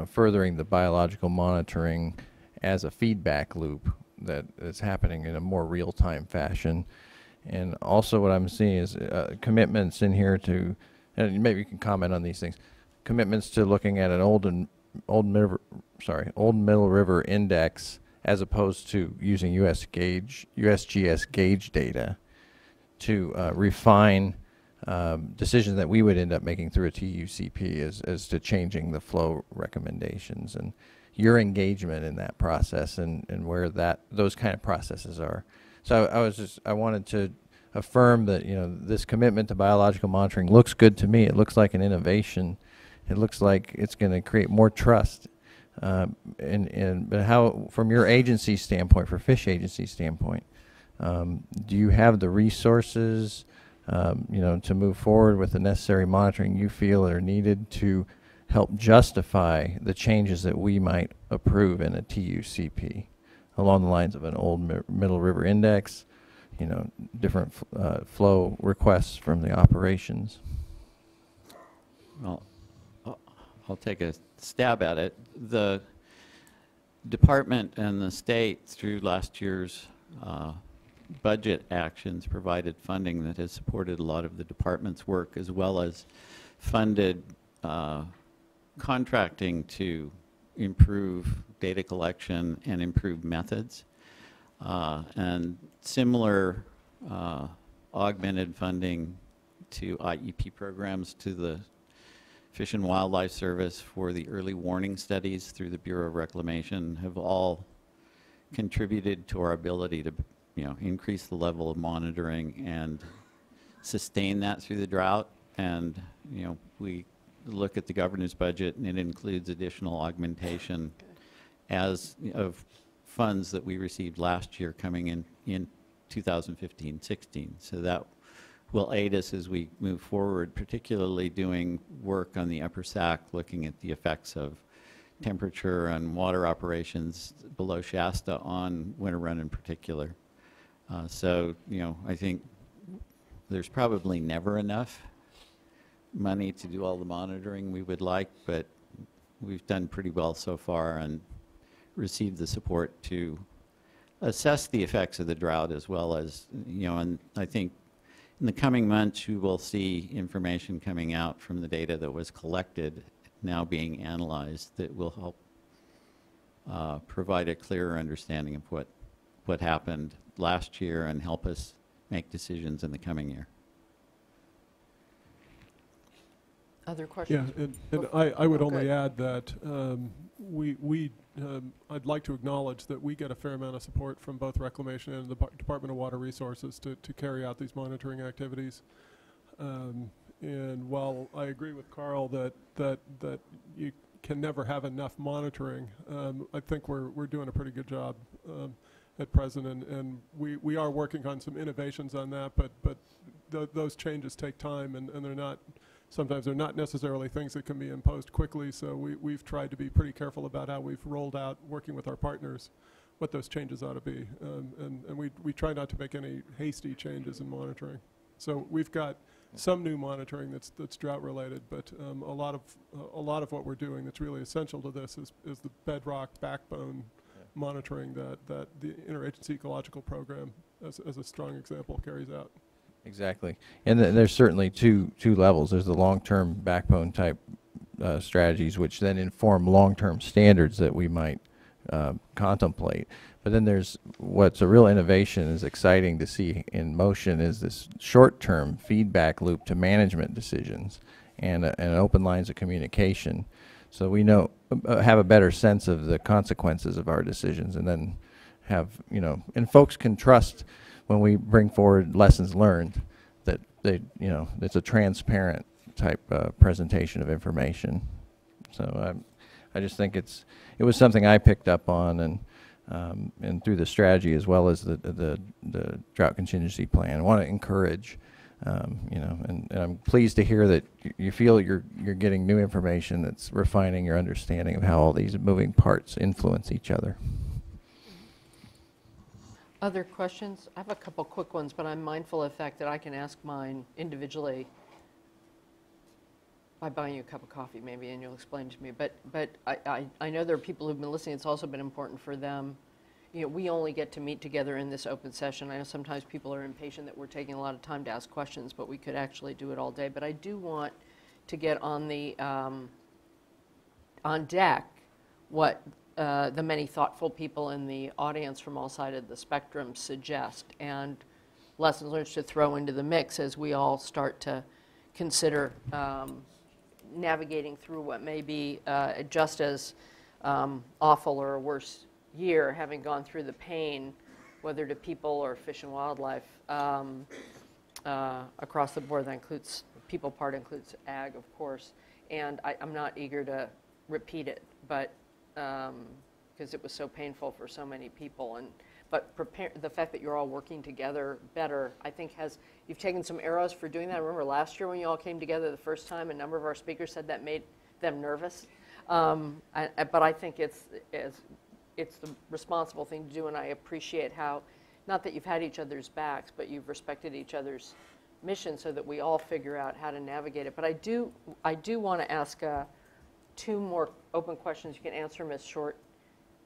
Speaker 3: furthering the biological monitoring as a feedback loop that is happening in a more real-time fashion. And also what I'm seeing is commitments in here to, and maybe you can comment on these things, commitments to looking at an old Middle River index as opposed to using USGS gauge data to refine decisions that we would end up making through a TUCP as to changing the flow recommendations, and your engagement in that process and where those kind of processes are. So I wanted to affirm that this commitment to biological monitoring looks good to me. It looks like an innovation. It looks like it's going to create more trust. But how, from your agency standpoint, for fish agency standpoint, do you have the resources, to move forward with the necessary monitoring you feel are needed to help justify the changes that we might approve in a TUCP along the lines of an old Middle River index, different flow requests from the operations?
Speaker 9: Well, I'll take a stab at it. The department and the state, through last year's budget actions, provided funding that has supported a lot of the department's work, as well as funded contracting to improve data collection and improve methods. And similar augmented funding to IEP programs to the Fish and Wildlife Service for the early warning studies through the Bureau of Reclamation have all contributed to our ability to, increase the level of monitoring and sustain that through the drought. And, we look at the governor's budget, and it includes additional augmentation of funds that we received last year coming in 2015-16. So that will aid us as we move forward, particularly doing work on the Upper Sac, looking at the effects of temperature and water operations below Shasta on Winter Run in particular. So, I think there's probably never enough money to do all the monitoring we would like, but we've done pretty well so far and received the support to assess the effects of the drought, as well as, and I think in the coming months you will see information coming out from the data that was collected now being analyzed that will help provide a clearer understanding of what happened last year and help us make decisions in the coming year.
Speaker 7: Yeah,
Speaker 4: Other questions?
Speaker 7: and I would only
Speaker 4: good.
Speaker 7: add that I'd like to acknowledge that we get a fair amount of support from both Reclamation and the Department of Water Resources to carry out these monitoring activities. And while I agree with Carl that you can never have enough monitoring, I think we're doing a pretty good job at present, and we are working on some innovations on that, but those changes take time, and sometimes they're not necessarily things that can be imposed quickly, so we've tried to be pretty careful about how we've rolled out, working with our partners, what those changes ought to be. And we try not to make any hasty changes in monitoring. So we've got some new monitoring that's drought related, but a lot of what we're doing that's really essential to this is the bedrock backbone monitoring that the Interagency Ecological Program, as a strong example, carries out.
Speaker 3: Exactly. And there's certainly two levels. There's the long-term backbone type strategies, which then inform long-term standards that we might contemplate. But then there's what's a real innovation, is exciting to see in motion, is this short-term feedback loop to management decisions and open lines of communication. So we know, have a better sense of the consequences of our decisions, and then have, and folks can trust when we bring forward lessons learned that it's a transparent type presentation of information. So I just think it was something I picked up on, and through the strategy as well as the drought contingency plan. I want to encourage, and I'm pleased to hear that you feel you're getting new information that's refining your understanding of how all these moving parts influence each other.
Speaker 4: Other questions? I have a couple quick ones, but I'm mindful of the fact that I can ask mine individually by buying you a cup of coffee maybe, and you'll explain to me. But I know there are people who've been listening. It's also been important for them. We only get to meet together in this open session. I know sometimes people are impatient that we're taking a lot of time to ask questions, but we could actually do it all day. But I do want to get on the on deck what the many thoughtful people in the audience from all sides of the spectrum suggest, and lessons learned to throw into the mix as we all start to consider navigating through what may be just as awful or a worse year, having gone through the pain, whether to people or fish and wildlife, across the board. That includes, people part includes ag, of course, and I'm not eager to repeat it, but because it was so painful for so many people. But the fact that you're all working together better, I think you've taken some arrows for doing that. I remember last year when you all came together the first time, a number of our speakers said that made them nervous. But I think it's the responsible thing to do, and I appreciate how, not that you've had each other's backs, but you've respected each other's mission so that we all figure out how to navigate it. But I do want to ask 2 more open questions. You can answer them as short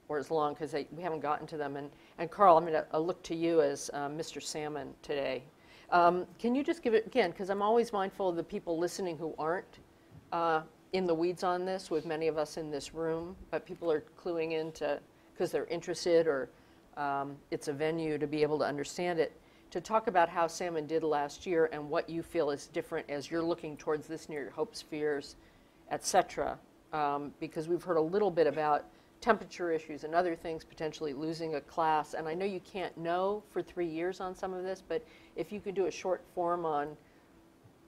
Speaker 4: or as long, because we haven't gotten to them. And Carl, I'm going to look to you as Mr. Salmon today. Can you just give it, again, because I'm always mindful of the people listening who aren't in the weeds on this, with many of us in this room, but people are cluing into, because they're interested, or it's a venue to be able to understand it, to talk about how salmon did last year and what you feel is different as you're looking towards this near your hopes, fears, et cetera. Because we've heard a little bit about temperature issues and other things, potentially losing a class. And I know you can't know for 3 years on some of this, but if you could do a short form on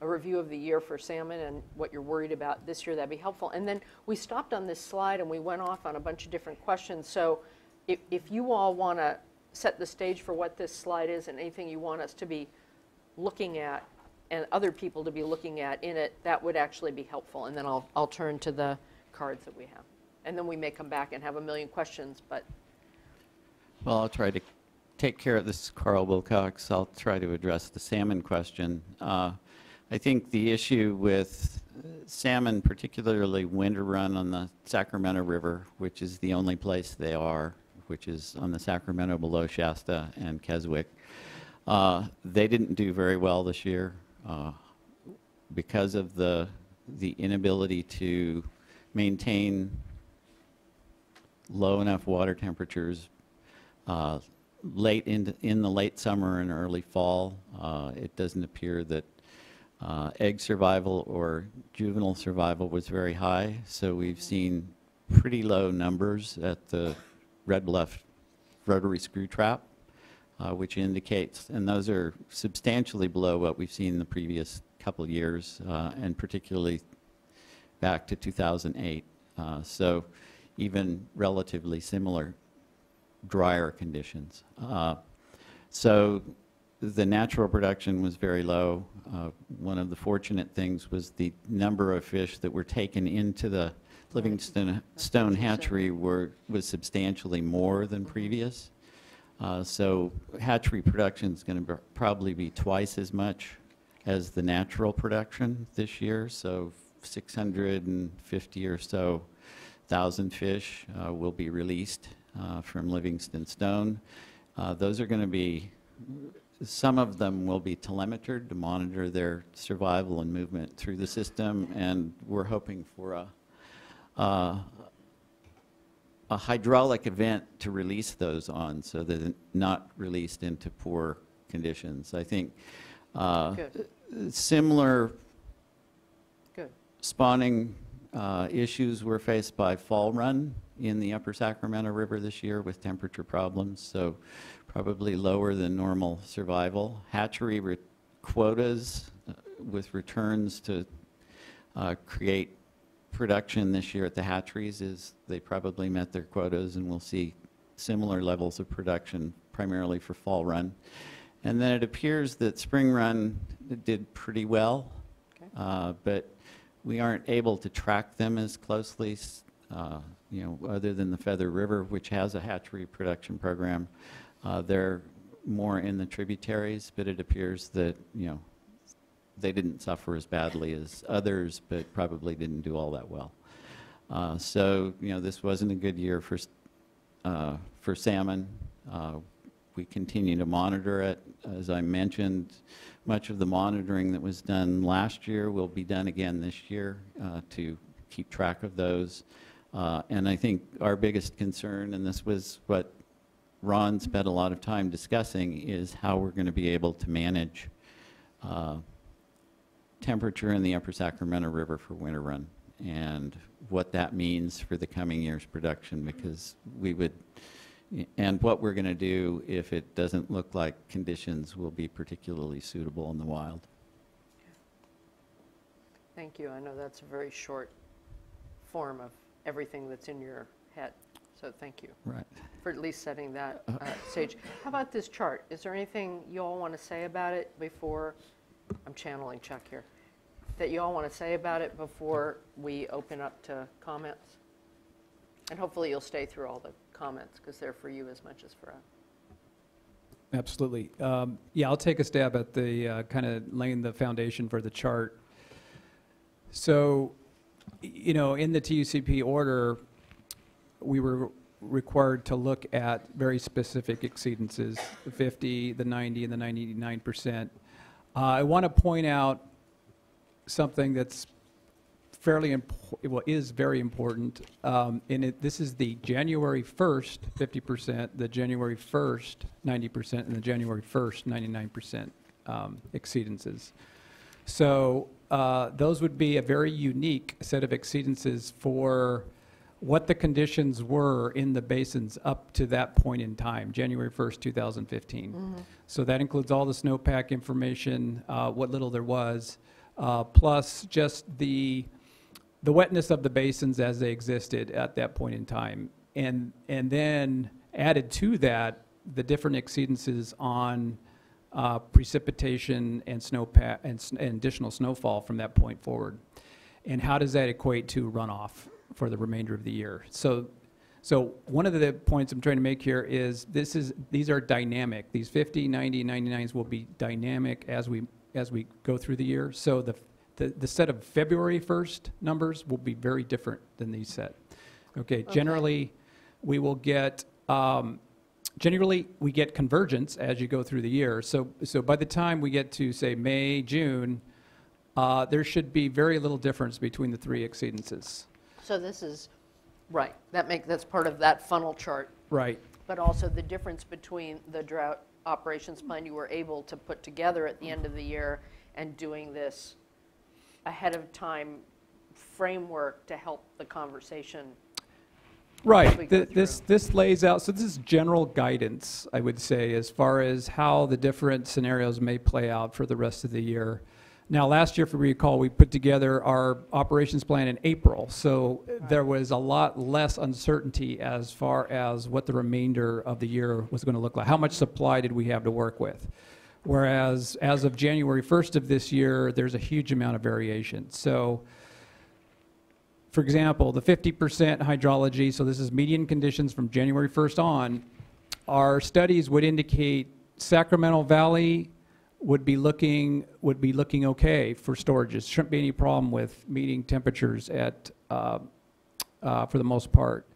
Speaker 4: a review of the year for salmon and what you're worried about this year, that'd be helpful. And then we stopped on this slide and we went off on a bunch of different questions. So if you all want to set the stage for what this slide is and anything you want us to be looking at and other people to be looking at in it, that would actually be helpful. And then I'll turn to the cards that we have. And then we may come back and have a million questions, but.
Speaker 9: Well, I'll try to take care of this, Carl Wilcox. I'll try to address the salmon question. I think the issue with salmon, particularly winter run on the Sacramento River, which is the only place they are, which is on the Sacramento below Shasta and Keswick, they didn't do very well this year because of the inability to maintain low enough water temperatures late in the late summer and early fall. It doesn't appear that egg survival or juvenile survival was very high, so we've seen pretty low numbers at the Red Bluff rotary screw trap, which indicates, and those are substantially below what we've seen in the previous couple years, and particularly back to 2008. So even relatively similar drier conditions. So the natural production was very low. One of the fortunate things was the number of fish that were taken into the Livingston Stone hatchery was substantially more than previous. So hatchery production is going to probably be twice as much as the natural production this year. So 650 or so thousand fish will be released from Livingston Stone. Those are going to be, some of them will be telemetered to monitor their survival and movement through the system, and we're hoping for a hydraulic event to release those on, so that they're not released into poor conditions. I think similar spawning issues were faced by fall run in the upper Sacramento River this year with temperature problems, so probably lower than normal survival. Hatchery quotas with returns to create production this year at the hatcheries is they probably met their quotas, and we'll see similar levels of production primarily for fall run. And then it appears that spring run did pretty well, but we aren't able to track them as closely, other than the Feather River, which has a hatchery production program. They're more in the tributaries, but it appears that, they didn't suffer as badly as others, but probably didn't do all that well. So, this wasn't a good year for salmon. We continue to monitor it. As I mentioned, much of the monitoring that was done last year will be done again this year to keep track of those. And I think our biggest concern, and this was what Ron spent a lot of time discussing, is how we're going to be able to manage temperature in the upper Sacramento River for winter run, and what that means for the coming year's production, because and what we're going to do if it doesn't look like conditions will be particularly suitable in the wild.
Speaker 4: Thank you. I know that's a very short form of everything that's in your head, so thank you.
Speaker 9: Right.
Speaker 4: For at least setting that stage. How about this chart? Is there anything you all want to say about it before, I'm channeling Chuck here, that you all want to say about it before we open up to comments? And hopefully you'll stay through all the comments, because they're for you as much as for us.
Speaker 8: Absolutely. Yeah, I'll take a stab at the kind of laying the foundation for the chart. So you know, in the TUCP order, we were required to look at very specific exceedances, the 50, the 90, and the 99%. I want to point out something that's fairly important, well, is very important. This is the January 1st 50%, the January 1st 90%, and the January 1st 99% exceedances. So those would be a very unique set of exceedances for what the conditions were in the basins up to that point in time, January 1st, 2015. Mm-hmm. So that includes all the snowpack information, what little there was, plus just the wetness of the basins as they existed at that point in time. And then added to that, the different exceedances on precipitation and snowpack and additional snowfall from that point forward. And how does that equate to runoff for the remainder of the year? So one of the points I'm trying to make here is these are dynamic. These 50, 90, 99s will be dynamic as we go through the year. So the set of February 1st numbers will be very different than these set. Okay. Generally we will get generally we get convergence as you go through the year. So by the time we get to say May, June, there should be very little difference between the three exceedances.
Speaker 4: So this is, right, that's part of that funnel chart.
Speaker 8: Right.
Speaker 4: But also the difference between the drought operations plan you were able to put together at the end of the year and doing this ahead of time framework to help the conversation.
Speaker 8: Right. This lays out, so this is general guidance, I would say, as far as how the different scenarios may play out for the rest of the year. Now, last year, if you recall, we put together our operations plan in April, so there was a lot less uncertainty as far as what the remainder of the year was going to look like. How much supply did we have to work with? Whereas, as of January 1st of this year, there's a huge amount of variation. So, for example, the 50% hydrology, so this is median conditions from January 1st on, our studies would indicate Sacramento Valley would be looking okay for storages. Shouldn't be any problem with meeting temperatures at for the most part.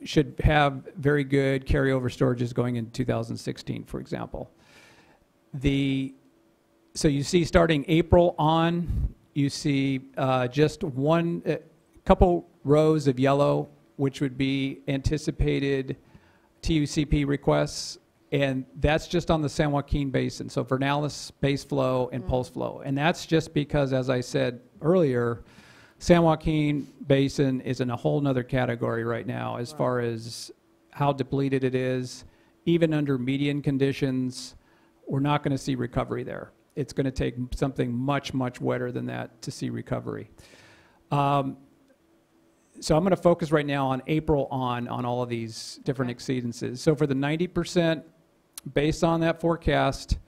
Speaker 8: Should have very good carryover storages going into 2016, for example. So you see starting April on, you see just one couple rows of yellow, which would be anticipated TUCP requests. And that's just on the San Joaquin Basin, so Vernalis, base flow, and pulse flow. And that's just because, as I said earlier, San Joaquin Basin is in a whole nother category right now as far as how depleted it is. Even under median conditions, we're not going to see recovery there. It's going to take something much, much wetter than that to see recovery. So I'm going to focus right now on April on all of these different exceedances. So for the 90%, based on that forecast,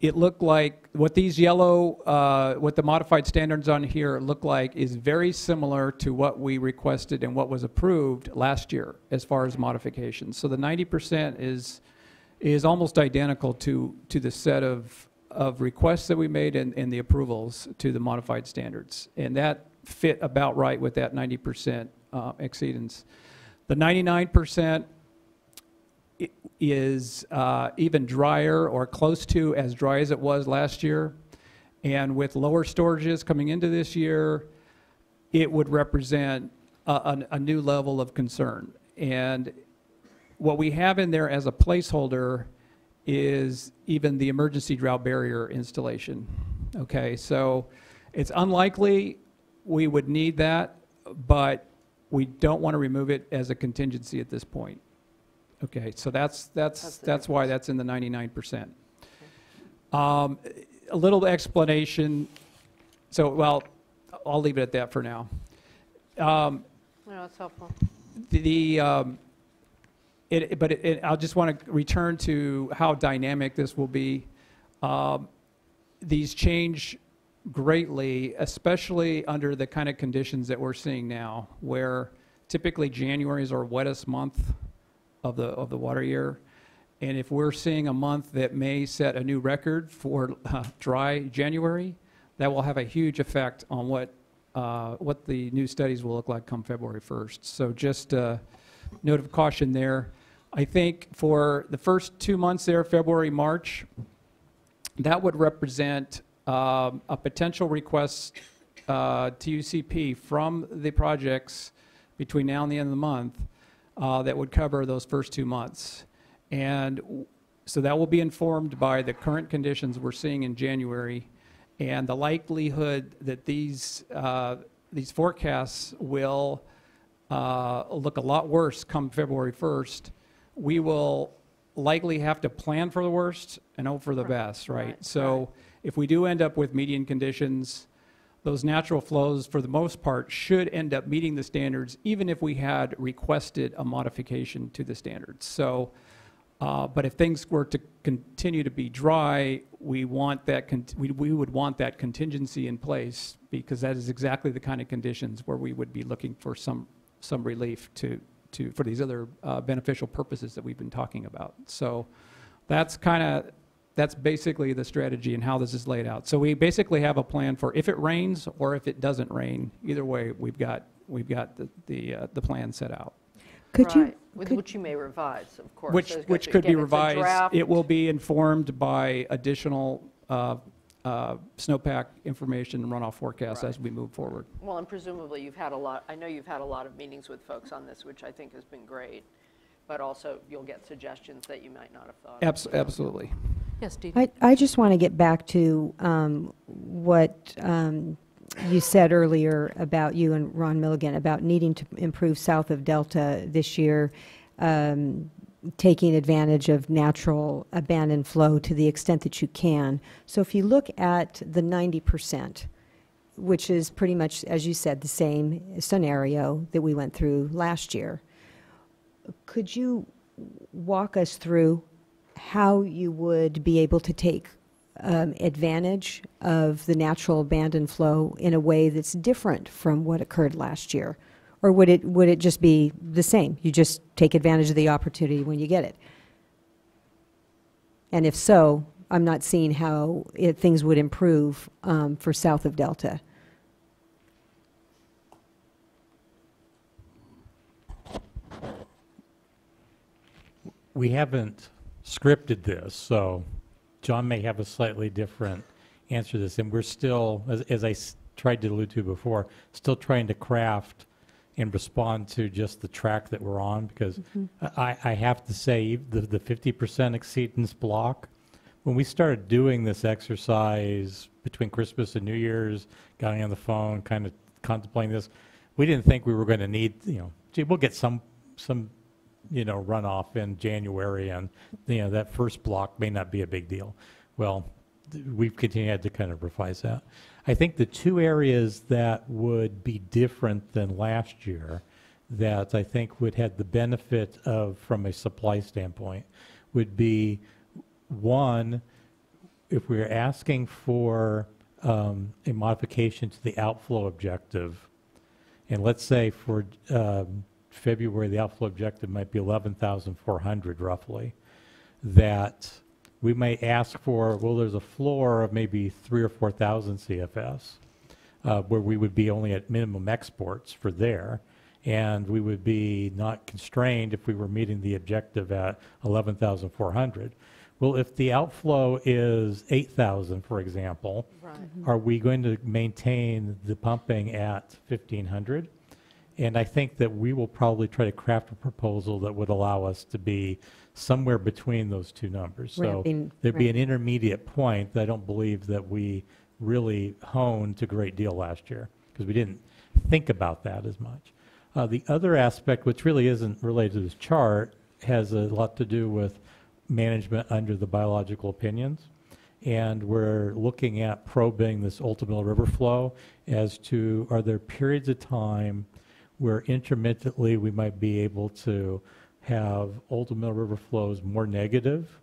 Speaker 8: it looked like what these yellow, what the modified standards on here look like is very similar to what we requested and what was approved last year as far as modifications. So the 90% is almost identical to the set of requests that we made and the approvals to the modified standards. And that fit about right with that 90% exceedance. The 99% is even drier or close to as dry as it was last year. And with lower storages coming into this year, it would represent a new level of concern. And what we have in there as a placeholder is even the emergency drought barrier installation. Okay, so it's unlikely we would need that, but we don't want to remove it as a contingency at this point. Okay, so that's why that's in the 99%. A little explanation. So, well, I'll leave it at that for now.
Speaker 4: No, that's helpful.
Speaker 8: I'll just want to return to how dynamic this will be. These change greatly, especially under the kind of conditions that we're seeing now, where typically January is our wettest month of the water year. And if we're seeing a month that may set a new record for dry January, that will have a huge effect on what the new studies will look like come February 1st. So just a note of caution there. I think for the first 2 months there, February, March, that would represent a potential request TUCP from the projects between now and the end of the month that would cover those first 2 months. And so that will be informed by the current conditions we're seeing in January and the likelihood that these forecasts will look a lot worse come February 1st. We will likely have to plan for the worst and hope for the best, right? So if we do end up with median conditions, those natural flows, for the most part, should end up meeting the standards, even if we had requested a modification to the standards. So, but if things were to continue to be dry, we want that we would want that contingency in place, because that is exactly the kind of conditions where we would be looking for some relief for these other beneficial purposes that we've been talking about. So that's basically the strategy and how this is laid out. So we basically have a plan for if it rains or if it doesn't rain. Either way, we've got the plan set out.
Speaker 4: Which you may revise, of course.
Speaker 8: Which could be revised. It will be informed by additional snowpack information and runoff forecasts as we move forward.
Speaker 4: Well, and presumably I know you've had a lot of meetings with folks on this, which I think has been great, but also you'll get suggestions that you might not have thought of.
Speaker 8: Absolutely.
Speaker 4: Yes, Dee.
Speaker 5: I just want to get back to what you said earlier about you and Ron Milligan about needing to improve south of Delta this year, taking advantage of natural abandoned flow to the extent that you can. So if you look at the 90%, which is pretty much, as you said, the same scenario that we went through last year, could you walk us through how you would be able to take advantage of the natural abandoned flow in a way that's different from what occurred last year? Or would it just be the same? You just take advantage of the opportunity when you get it? And if so, I'm not seeing how things would improve for south of Delta.
Speaker 1: We haven't scripted this, so John may have a slightly different answer to this, and we're still, as I tried to allude to before, still trying to craft and respond to just the track that we're on, because I have to say the 50% exceedance block, when we started doing this exercise between Christmas and New Year's, getting on the phone, kind of contemplating this, we didn't think we were going to need, gee, we'll get some runoff in January, and that first block may not be a big deal. Well, we've continued to kind of revise that. I think the two areas that would be different than last year that I think would have the benefit of, from a supply standpoint, would be, one, if we're asking for a modification to the outflow objective, and let's say for February, the outflow objective might be 11,400 roughly, that we may ask for, well, there's a floor of maybe 3,000 or 4,000 CFS, where we would be only at minimum exports for there, and we would be not constrained if we were meeting the objective at 11,400. Well, if the outflow is 8,000, for example, are we going to maintain the pumping at 1,500? And I think that we will probably try to craft a proposal that would allow us to be somewhere between those two numbers. So there'd be an intermediate point that I don't believe that we really honed a great deal last year, because we didn't think about that as much. The other aspect, which really isn't related to this chart, has a lot to do with management under the biological opinions. And we're looking at probing this ultimate river flow as to, are there periods of time where intermittently we might be able to have ultimate river flows more negative